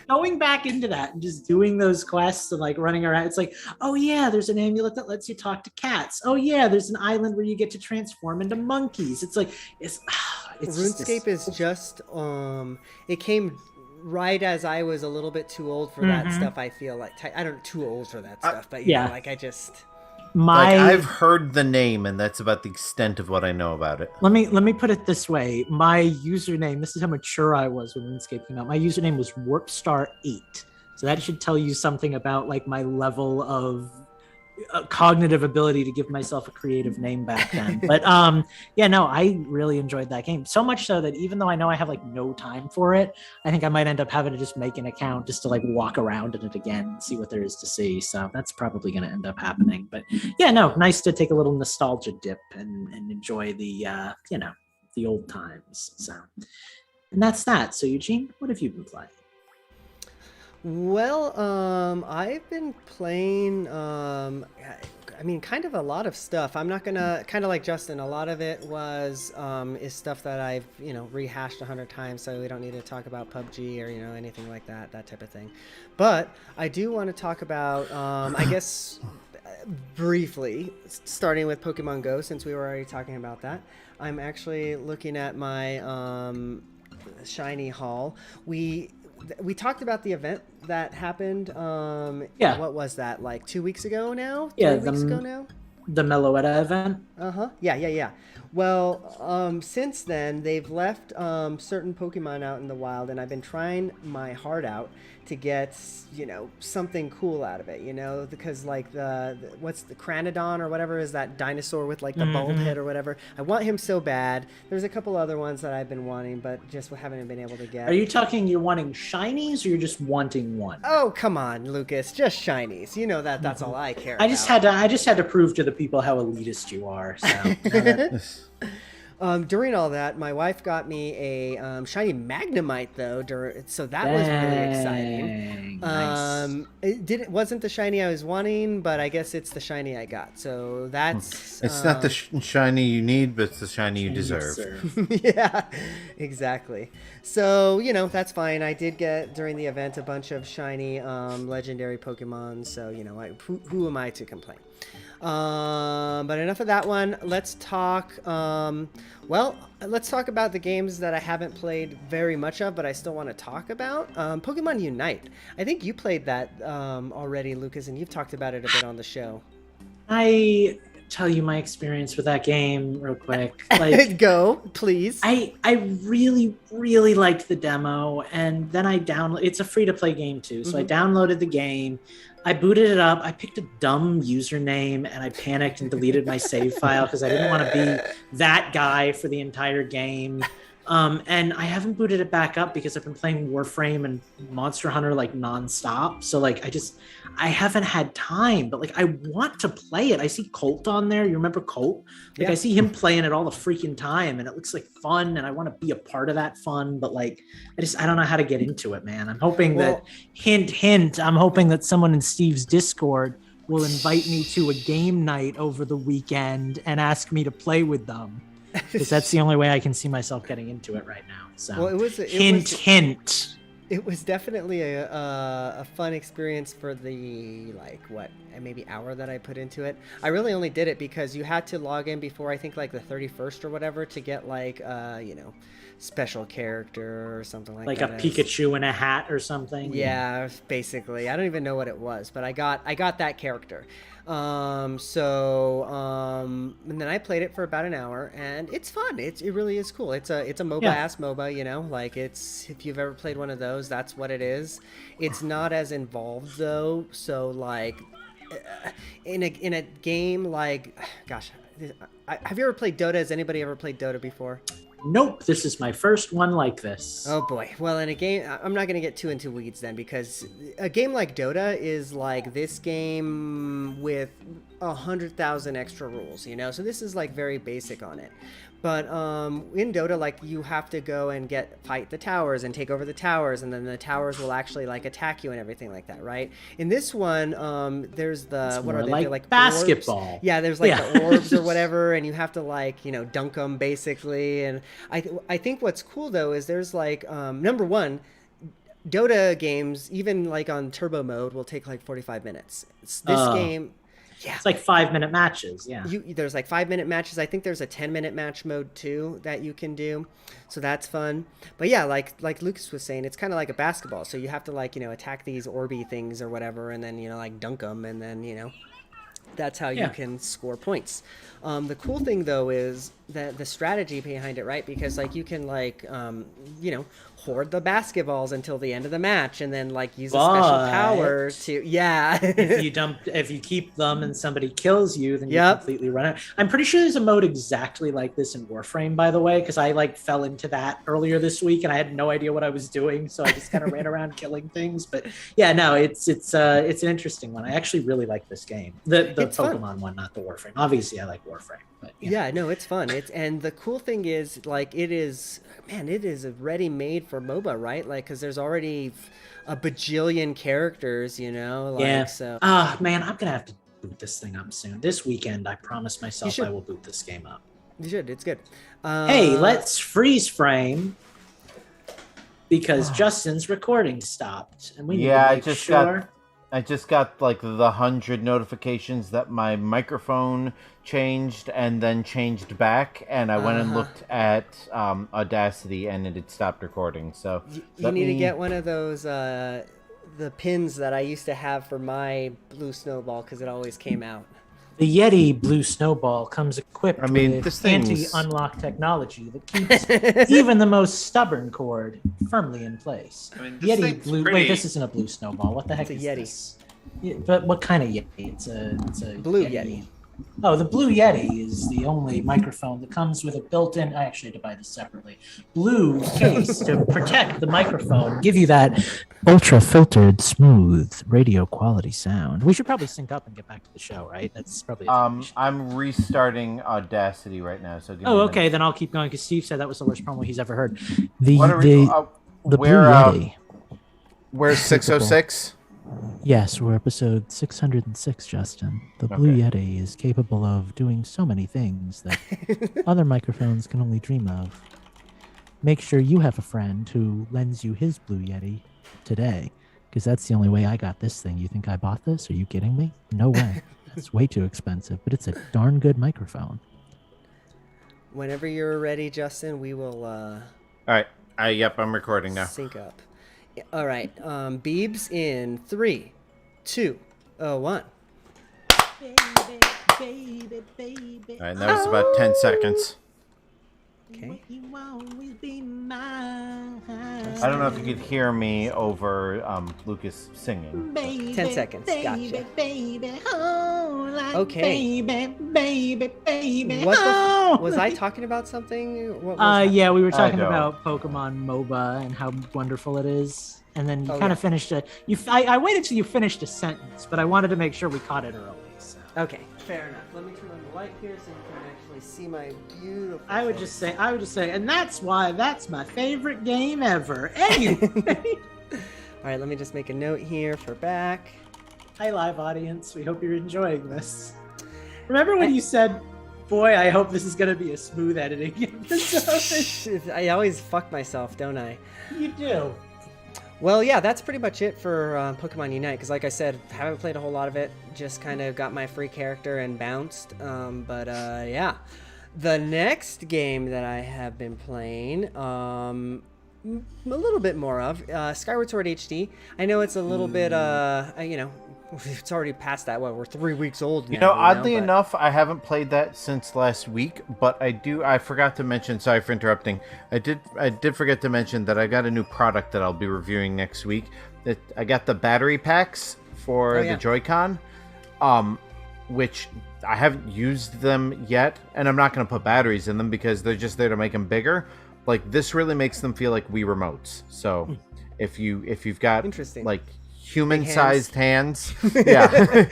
going back into that and just doing those quests and like running around. It's like, oh yeah, there's an amulet that lets you talk to cats. Oh yeah, there's an island where you get to transform into monkeys. It's like it's RuneScape is just it came right as I was a little bit too old for that stuff. I feel like I don't too old for that stuff, but you know, like I just. I've heard the name, and that's about the extent of what I know about it. Let me put it this way. My username, this is how mature I was when RuneScape came out. My username was Warpstar8. So that should tell you something about like my level of cognitive ability to give myself a creative name back then. But yeah, no, I really enjoyed that game. So much so that even though I know I have like no time for it, I think I might end up having to just make an account just to like walk around in it again and see what there is to see. So that's probably going to end up happening. But yeah, no, nice to take a little nostalgia dip and enjoy the you know, the old times. So, and that's that. So Eugene, what have you been playing? Well, I've been playing, I mean, kind of a lot of stuff. I'm not gonna, kind of like Justin, a lot of it was, is stuff that I've, you know, rehashed 100 times, so we don't need to talk about PUBG or, you know, anything like that type of thing. But I do want to talk about, I guess, briefly, starting with Pokemon Go, since we were already talking about that, I'm actually looking at my shiny haul. We talked about the event that happened. What was that? Like 2 weeks ago now? 3 weeks ago now? The Meloetta event. Yeah. Well, since then they've left certain Pokemon out in the wild, and I've been trying my heart out to get, something cool out of it, because like what's the Cranodon or whatever is that dinosaur with like the bulb head or whatever. I want him so bad. There's a couple other ones that I've been wanting, but just haven't been able to get. Are you talking you're wanting shinies or you're just wanting one? Oh, come on, Lucas, just shinies. You know that's all I care about. I just had to prove to the people how elitist you are. So during all that, my wife got me a shiny Magnemite though. So that was really exciting. Nice. It wasn't the shiny I was wanting, but I guess it's the shiny I got. So that's. It's not the shiny you need, but it's the shiny you deserve. Yeah, exactly. So that's fine. I did get during the event a bunch of shiny legendary Pokemon. So who am I to complain? But enough of that one. Let's talk. Let's talk about the games that I haven't played very much of, but I still want to talk about. Pokemon Unite. I think you played that already, Lucas, and you've talked about it a bit on the show. I tell you my experience with that game real quick. Like, go, please. I really, really liked the demo, and then I downloaded. It's a free-to-play game too, so I downloaded the game. I booted it up. I picked a dumb username and I panicked and deleted my save file because I didn't want to be that guy for the entire game. And I haven't booted it back up because I've been playing Warframe and Monster Hunter like nonstop. So like I haven't had time, but like I want to play it. I see Colt on there. You remember Colt? Like I see him playing it all the freaking time and it looks like fun and I want to be a part of that fun, but like I don't know how to get into it, man. I'm hoping that hint, I'm hoping that someone in Steve's Discord will invite me to a game night over the weekend and ask me to play with them. Because that's the only way I can see myself getting into it right now. So, hint. It was definitely a fun experience for the maybe hour that I put into it. I really only did it because you had to log in before I think like the 31st or whatever to get special character or something like that. Like a Pikachu in a hat or something. Yeah, basically. I don't even know what it was, but I got that character. And then I played it for about an hour and it's fun. It really is cool. It's a MOBA ass MOBA, like it's, if you've ever played one of those, that's what it is. It's not as involved though. So like in a game like, gosh, have you ever played Dota? Has anybody ever played Dota before? Nope, this is my first one like this. Oh boy. Well, in a game, I'm not going to get too into weeds then, because a game like Dota is like this game with 100,000 extra rules, so this is like very basic on it. But in Dota, like you have to go and fight the towers and take over the towers, and then the towers will actually like attack you and everything like that, right? In this one, there's the what are they? They're like basketball. Orbs. Yeah, there's like the orbs or whatever, and you have to like dunk them basically. And I think what's cool though is there's like number one, Dota games even like on turbo mode will take like 45 minutes. This game. Yeah, it's like 5-minute matches. Yeah, there's like 5-minute matches. I think there's a 10-minute match mode too that you can do, so that's fun. But yeah, like Lucas was saying, it's kind of like a basketball. So you have to like attack these orby things or whatever, and then like dunk them, and then that's how you can score points. The cool thing though is that the strategy behind it, right? Because like you can like hoard the basketballs until the end of the match, and then like use a special power to if you keep them and somebody kills you, then you completely run out. I'm pretty sure there's a mode exactly like this in Warframe, by the way, because I like fell into that earlier this week and I had no idea what I was doing, so I just kind of ran around killing things. But yeah, no, it's an interesting one. I actually really like this game, the Pokemon fun. One, not the Warframe. Obviously, I like Warframe, but yeah, no, it's fun. And the cool thing is like it is ready-made for MOBA, right? Like, because there's already a bajillion characters, so man, I'm gonna have to boot this thing up soon this weekend. I promise myself I will boot this game up. You should. It's good. Hey, let's freeze frame because Justin's recording stopped, and we need to make sure. I just got like the 100 notifications that my microphone changed and then changed back, and I went and looked at Audacity, and it had stopped recording. So you need to get one of those the pins that I used to have for my blue snowball because it always came out. The Yeti Blue Snowball comes equipped with this thing's... anti-unlock technology that keeps even the most stubborn cord firmly in place. Yeti Blue. pretty... Wait, this isn't a Blue Snowball. What the heck is Yeti. this? Yeah, but what kind of Yeti? It's a Blue Yeti. Oh, the Blue Yeti is the only microphone that comes with a built-in. I actually had to buy this separately. Blue case to protect the microphone, give you that ultra-filtered, smooth radio quality sound. We should probably sync up and get back to the show, right? That's probably. I'm restarting Audacity right now. So. Okay, then I'll keep going because Steve said that was the worst promo he's ever heard. The Blue Yeti. Where's 606? Yes, we're episode 606, Justin. The Blue Yeti is capable of doing so many things that other microphones can only dream of. Make sure you have a friend who lends you his Blue Yeti today, because that's the only way I got this thing. You think I bought this? Are you kidding me? No way. That's way too expensive, but it's a darn good microphone. Whenever you're ready, Justin, we will... All right. Yep, I'm recording now. Sync up. All right, Beebs in 3, 2, 1. All right, that was about 10 seconds. Okay. I don't know if you could hear me over Lucas singing. 10 seconds. Gotcha. Okay. Was I talking about something? What was yeah, we were talking about Pokemon MOBA and how wonderful it is, and then you kind of finished it. I waited till you finished a sentence, but I wanted to make sure we caught it early. So. Okay, fair enough. Let me turn on the light here so you can actually see my beautiful. I would just say, and that's why that's my favorite game ever. Anyway. All right, let me just make a note here for back. Hi, live audience. We hope you're enjoying this. Remember when you said, boy, I hope this is going to be a smooth editing episode? I always fuck myself, don't I? You do. Well, yeah, that's pretty much it for Pokemon Unite, because like I said, haven't played a whole lot of it, just kind of got my free character and bounced, yeah. The next game that I have been playing, a little bit more of, Skyward Sword HD. I know it's a little bit, it's already past that. We're 3 weeks old now. Oddly enough, I haven't played that since last week, but I forgot to mention, sorry for interrupting. I did forget to mention that I got a new product that I'll be reviewing next week. I got the battery packs for the Joy-Con, which I haven't used them yet, and I'm not going to put batteries in them because they're just there to make them bigger. Like, this really makes them feel like Wii remotes. So if you've got like human-sized hands. Yeah.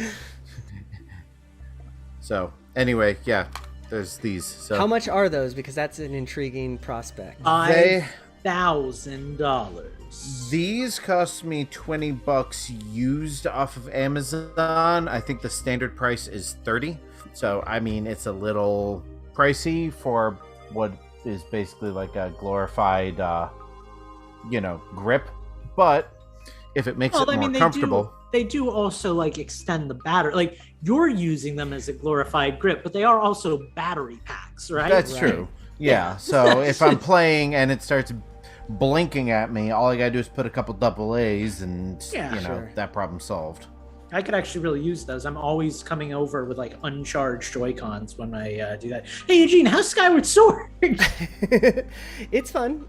So anyway, yeah, there's these. So how much are those? Because that's an intriguing prospect. $5,000. These cost me $20 used off of Amazon. I think the standard price is $30. So I mean, it's a little pricey for what is basically like a glorified, grip, but if it makes it more comfortable. They do also like extend the battery. Like you're using them as a glorified grip, but they are also battery packs, right? That's true. Yeah. So if I'm playing and it starts blinking at me, all I gotta do is put a couple double A's and that problem solved. I could actually really use those. I'm always coming over with like uncharged Joy-Cons when I do that. Hey Eugene, how's Skyward Sword? It's fun.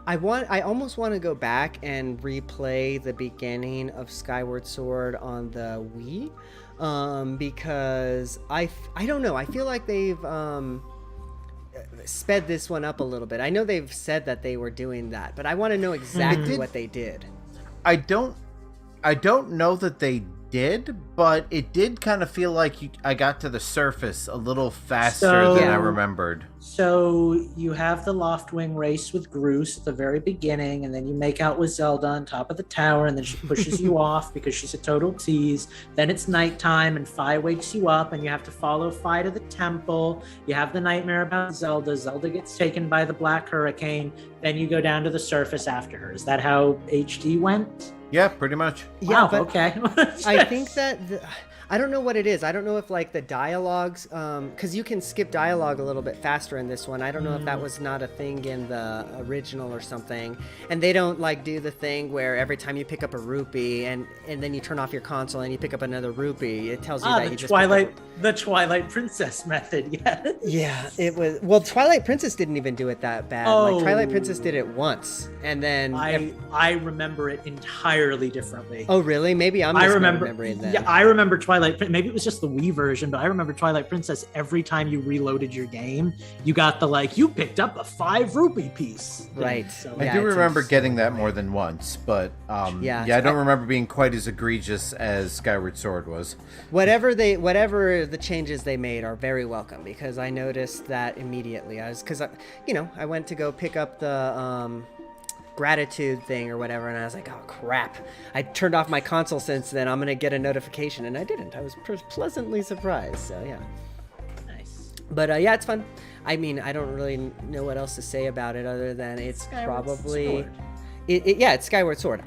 I almost want to go back and replay the beginning of Skyward Sword on the Wii, because I don't know. I feel like they've sped this one up a little bit. I know they've said that they were doing that, but I want to know exactly what they did. I don't know that they did, but it did kind of feel like I got to the surface a little faster than I remembered. So you have the Loftwing race with Groose at the very beginning, and then you make out with Zelda on top of the tower, and then she pushes you off because she's a total tease. Then it's nighttime, and Fi wakes you up, and you have to follow Fi to the temple. You have the nightmare about Zelda. Zelda gets taken by the Black Hurricane. Then you go down to the surface after her. Is that how HD went? Yeah, pretty much. Yeah, Wow, but okay. I think that I don't know what it is. I don't know if like the dialogues, because you can skip dialogue a little bit faster in this one. I don't know if that was not a thing in the original or something. And they don't like do the thing where every time you pick up a rupee and then you turn off your console and you pick up another rupee, it tells you that you just the Twilight Princess method. Yeah. Yeah, it was. Well, Twilight Princess didn't even do it that bad. Oh. Like Twilight Princess did it once, and then I remember it entirely differently. Oh, really? Maybe I'm just remembering that. Yeah, I remember Twilight. Maybe it was just the Wii version, but I remember Twilight Princess. Every time you reloaded your game, you got the you picked up a 5 rupee piece. Right. So, I do remember getting that more than once, but I don't remember being quite as egregious as Skyward Sword was. Whatever the changes they made are very welcome, because I noticed that immediately. I went to go pick up the gratitude thing or whatever, and I was like, oh crap, I turned off my console since then, I'm gonna get a notification, and I didn't. I was pleasantly surprised. So yeah, nice. But yeah, it's fun. I mean, I don't really know what else to say about it other than it's probably it's Skyward Sword.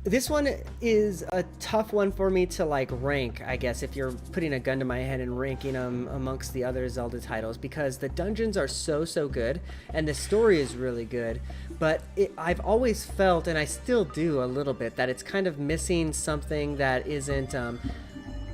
This one is a tough one for me to rank, I guess, if you're putting a gun to my head and ranking them amongst the other Zelda titles, because the dungeons are so good and the story is really good, but I've always felt, and I still do a little bit, that it's kind of missing something that isn't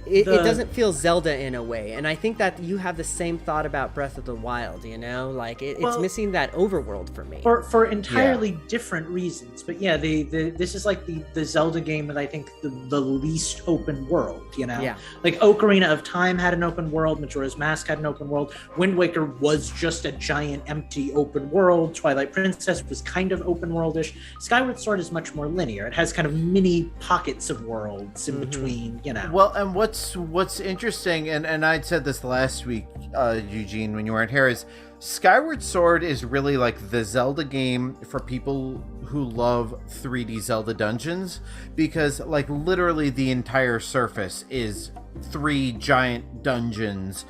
it doesn't feel Zelda in a way. And I think that you have the same thought about Breath of the Wild, it's missing that overworld for me. For entirely different reasons. But yeah, this is like the Zelda game that I think the least open world, Yeah. Like Ocarina of Time had an open world, Majora's Mask had an open world, Wind Waker was just a giant empty open world, Twilight Princess was kind of open worldish. Skyward Sword is much more linear. It has kind of mini pockets of worlds in between, Well, and what's interesting, and I'd said this last week, Eugene, when you weren't here, is Skyward Sword is really like the Zelda game for people who love 3D Zelda dungeons, because literally the entire surface is 3 giant dungeons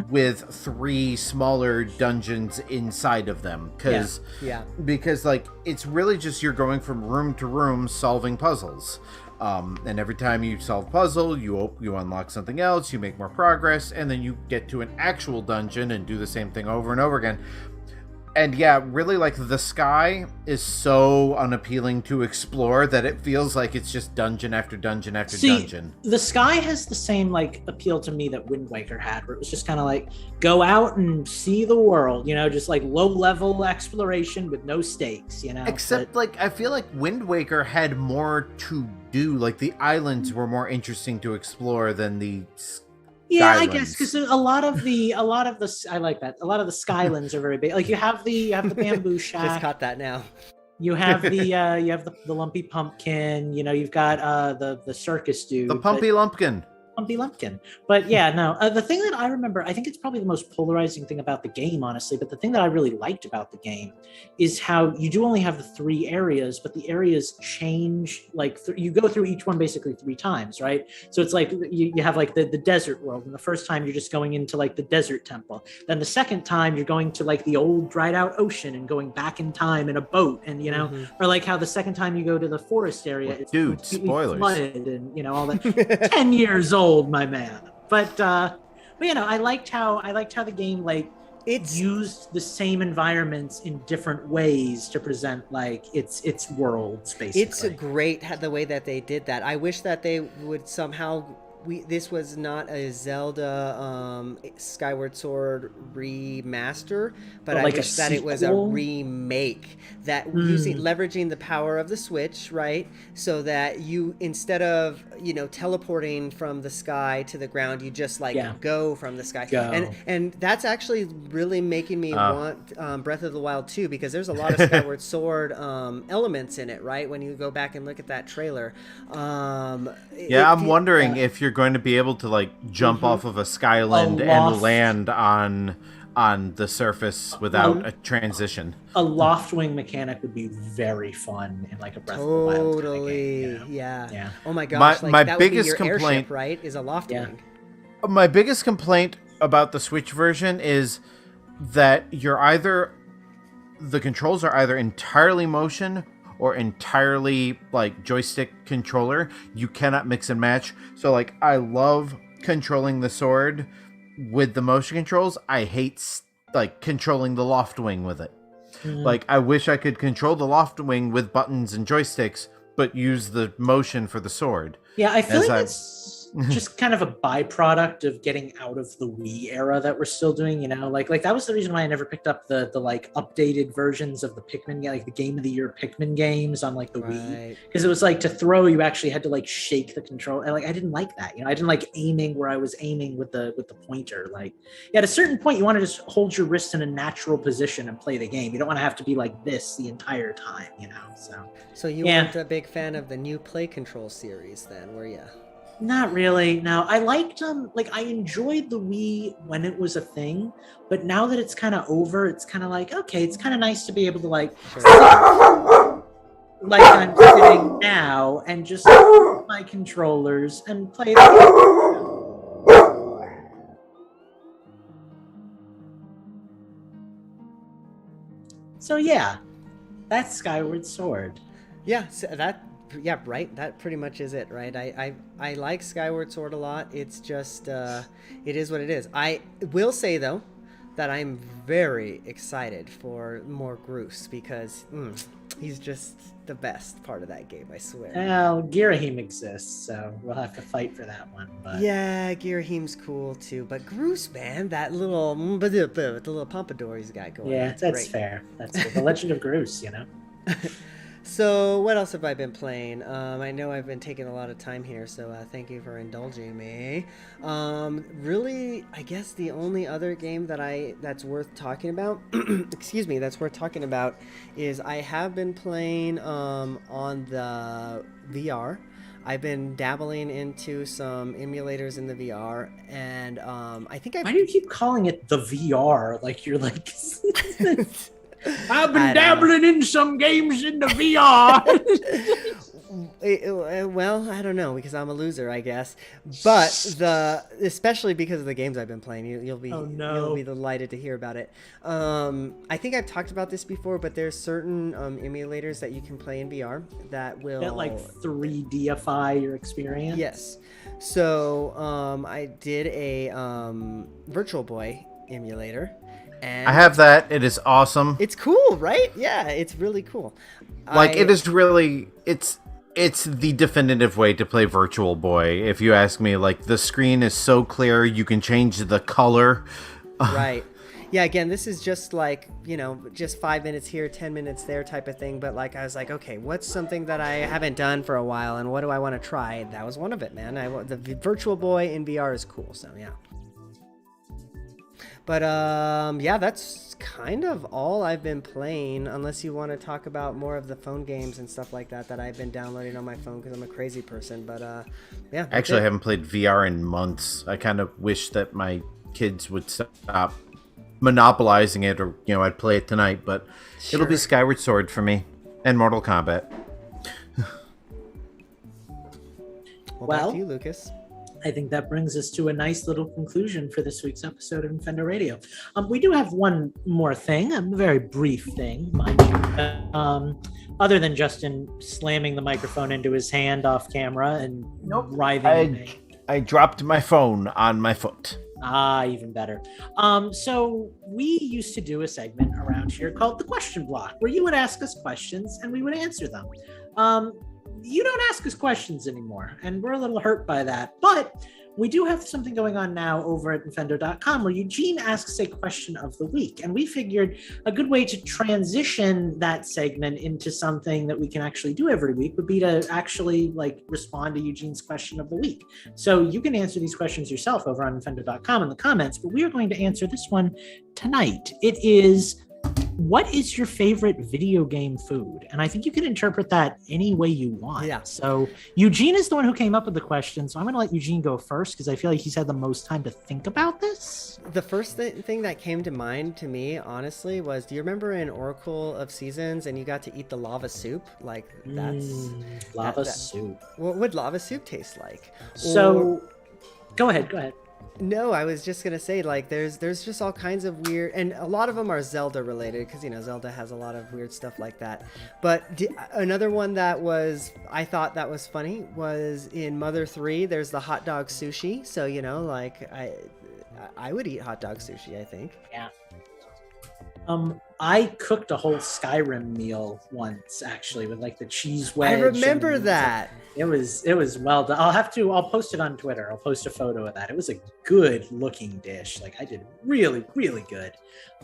with 3 smaller dungeons inside of them, because it's really just you're going from room to room solving puzzles. And every time you solve a puzzle, you unlock something else, you make more progress, and then you get to an actual dungeon and do the same thing over and over again. And yeah, really, the sky is so unappealing to explore that it feels like it's just dungeon after dungeon after dungeon. The sky has the same appeal to me that Wind Waker had, where it was just kind of go out and see the world, just low level exploration with no stakes, Except I feel like Wind Waker had more to do. The islands were more interesting to explore than the Yeah, Skylands. I guess because a lot of the I like that. A lot of the Skylands are very big. You have the bamboo shack. Just caught that now. You have the lumpy pumpkin. You've got the circus dude. The Pumpy Lumpkin. Pumpy Lumpkin. But yeah, no. The thing that I remember, I think it's probably the most polarizing thing about the game, honestly. But the thing that I really liked about the game is how you do only have the 3 areas, but the areas change. You go through each one basically 3 times, right? So it's you have the desert world, and the first time you're just going into the desert temple. Then the second time you're going to the old dried out ocean and going back in time in a boat, and or how the second time you go to the forest area, it's dude, spoilers, flooded and all that. 10 years old. My man, but I liked how the game it's used the same environments in different ways to present its worlds. Basically, it's great the way that they did that. I wish that they would somehow. This was not a Zelda Skyward Sword remaster, but I wish that it was a remake that leveraging the power of the Switch, right? So that you, instead of teleporting from the sky to the ground, you just go from the sky. And that's actually really making me want Breath of the Wild 2, because there's a lot of Skyward Sword elements in it, right? When you go back and look at that trailer. I'm wondering if you're going to be able to jump off of a skyland and land on the surface without a transition. A loft wing mechanic would be very fun in a Breath of the Wild kind of game, yeah. Oh my gosh, my that biggest would be your complaint, airship, right, is a loft wing. My biggest complaint about the Switch version is that the controls are either entirely motion or entirely like joystick controller. You cannot mix and match. So like I love controlling the sword with the motion controls. I hate like controlling the loft wing with it. Like I wish I could control the loft wing with buttons and joysticks, but use the motion for the sword. Yeah, I feel like it's just kind of a byproduct of getting out of the Wii era that we're still doing, you know, like that was the reason why I never picked up the like updated versions of the Pikmin, like the Game of the Year Pikmin games on like the Wii, because it was like to throw, you actually had to like shake the control, and like I didn't like that, you know, I didn't like aiming where I was aiming with the pointer. Like at a certain point, you want to just hold your wrist in a natural position and play the game. You don't want to have to be like this the entire time, you know. So you weren't a big fan of the new Play Control series, then, were you? Not really. No, I liked like I enjoyed the Wii when it was a thing, but now that it's kind of over, it's kind of like, okay, it's kind of nice to be able to like like I'm sitting now and just my controllers and play the game. So yeah, that's Skyward Sword. Yeah, so yeah, right. That pretty much is it, right? I like Skyward Sword a lot. It's just it is what it is. I will say though that I'm very excited for more Groose, because he's just the best part of that game, I swear. Well, Girahim exists, so we'll have to fight for that one. But yeah, Girahim's cool too, but Groose, man, that little the little pompadour he's got going. Yeah, that's fair. That's fair. The Legend of Groose, you know. So what else have I been playing? I know I've been taking a lot of time here, so thank you for indulging me. Really, I guess the only other game that's worth talking about, excuse me, that's worth talking about is I have been playing on the VR. I've been dabbling into some emulators in the VR, and I think Why do you keep calling it the VR? Like you're like... I've been dabbling in some games in the VR. Well, I don't know, because I'm a loser, I guess. But especially because of the games I've been playing, you'll be delighted to hear about it. I think I've talked about this before, but there's certain emulators that you can play in VR that will like 3Dify your experience. Yes. So I did a Virtual Boy emulator. And I have that. It is awesome. It's cool, right? Yeah, it's really cool. It is really... It's the definitive way to play Virtual Boy, if you ask me. Like, the screen is so clear, you can change the color. Right. Yeah, again, this is just like, you know, just 5 minutes here, 10 minutes there type of thing. But like, I was like, okay, what's something that I haven't done for a while, and what do I want to try? That was one of it, man. The Virtual Boy in VR is cool, so yeah. But yeah, that's kind of all I've been playing, unless you want to talk about more of the phone games and stuff like that I've been downloading on my phone, because I'm a crazy person. But yeah. Actually, I haven't played VR in months. I kind of wish that my kids would stop monopolizing it, or, you know, I'd play it tonight. But It'll be Skyward Sword for me, and Mortal Kombat. Well, back to you, Lucas. I think that brings us to a nice little conclusion for this week's episode of Infendo Radio. We do have one more thing, a very brief thing, mind you. Other than Justin slamming the microphone into his hand off camera and writhing. I dropped my phone on my foot. Ah, even better. So we used to do a segment around here called the Question Block, where you would ask us questions and we would answer them. You don't ask us questions anymore, and we're a little hurt by that. But we do have something going on now over at Infendo.com where Eugene asks a question of the week. And we figured a good way to transition that segment into something that we can actually do every week would be to actually respond to Eugene's question of the week. So you can answer these questions yourself over on Infendo.com in the comments, but we are going to answer this one tonight. It is, what is your favorite video game food? And I think you can interpret that any way you want. Yeah. So Eugene is the one who came up with the question. So I'm going to let Eugene go first because I feel like he's had the most time to think about this. The first thing that came to mind to me, honestly, was, do you remember in Oracle of Seasons and you got to eat the lava soup? Like, that's... Lava soup. What would lava soup taste like? So, go ahead. No, I was just gonna say, like, there's just all kinds of weird, and a lot of them are Zelda related, because Zelda has a lot of weird stuff like that. But another one that I thought that was funny was in Mother 3. There's the hot dog sushi. So like I would eat hot dog sushi, I think. Yeah. I cooked a whole Skyrim meal once, actually, with like the cheese wedge. I remember that. It was well done. I'll post it on Twitter. I'll post a photo of that. It was a good looking dish. Like I did really, really good.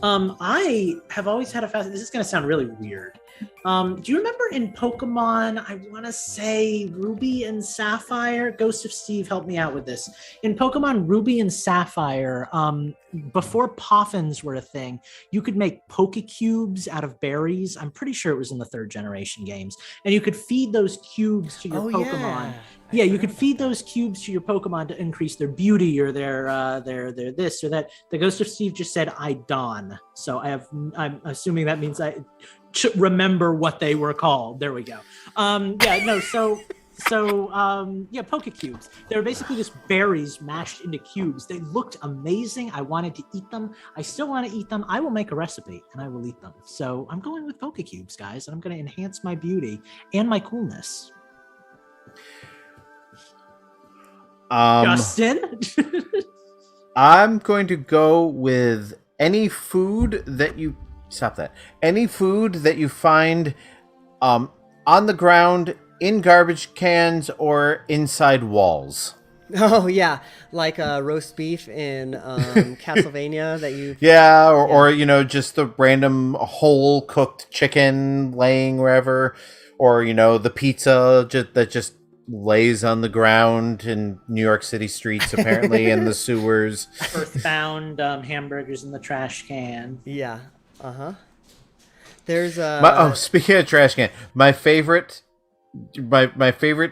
I have always had this is going to sound really weird. Do you remember in Pokemon, I want to say Ruby and Sapphire? Ghost of Steve, help me out with this. In Pokemon Ruby and Sapphire, before Poffins were a thing, you could make Pokecubes out of berries. I'm pretty sure it was in the 3rd generation games. And you could feed those cubes to your Pokemon. Yeah, you could feed those cubes to your Pokemon to increase their beauty or their this or that. The Ghost of Steve just said, I don. So I'm assuming that means I remember what they were called. There we go. Pokecubes. They were basically just berries mashed into cubes. They looked amazing. I wanted to eat them. I still want to eat them. I will make a recipe and I will eat them. So I'm going with Pokecubes, guys, and I'm going to enhance my beauty and my coolness. Justin? I'm going to go with any food that you find on the ground, in garbage cans, or inside walls. Oh yeah, like roast beef in Castlevania that you. Yeah, or just the random whole cooked chicken laying wherever, or the pizza that just lays on the ground in New York City streets, apparently in the sewers. Earthbound hamburgers in the trash can. Yeah. There's speaking of trash can, my favorite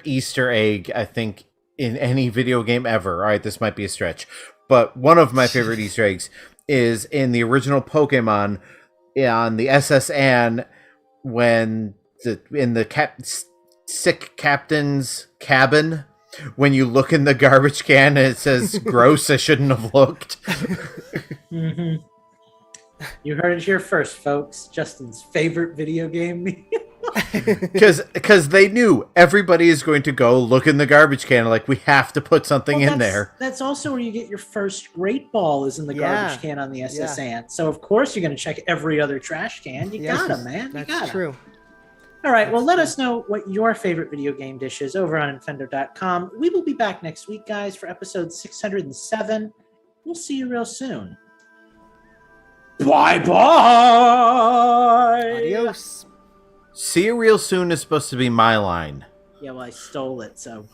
Easter egg, I think, in any video game ever. All right, this might be a stretch, but one of my favorite Easter eggs is in the original Pokemon on the SS Anne, when in the sick captain's cabin, when you look in the garbage can and it says gross, I shouldn't have looked. Mm-hmm. You heard it here first, folks. Justin's favorite video game. Because they knew everybody is going to go look in the garbage can, like, we have to put something in there. That's also where you get your first Great Ball, is in the garbage can on the SS Ant. So of course you're going to check every other trash can. You gotta, man. That's true. All right, well, let us know what your favorite video game dish is over on Infendo.com. We will be back next week, guys, for episode 607. We'll see you real soon. Bye-bye! Adios. See you real soon is supposed to be my line. Yeah, well, I stole it, so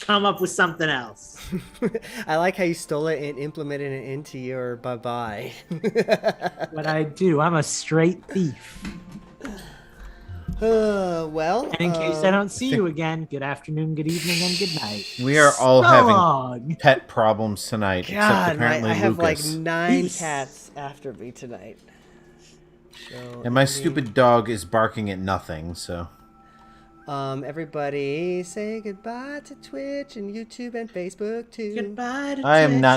come up with something else. I like how you stole it and implemented it into your bye-bye. What I do, I'm a straight thief. Well, and in case I don't see you again, good afternoon, good evening, and good night. We are all having pet problems tonight. God, except apparently I have Lucas. like 9 cats after me tonight. So, and my stupid dog is barking at nothing, so. Everybody say goodbye to Twitch and YouTube and Facebook too. Goodbye to I am Twitch. not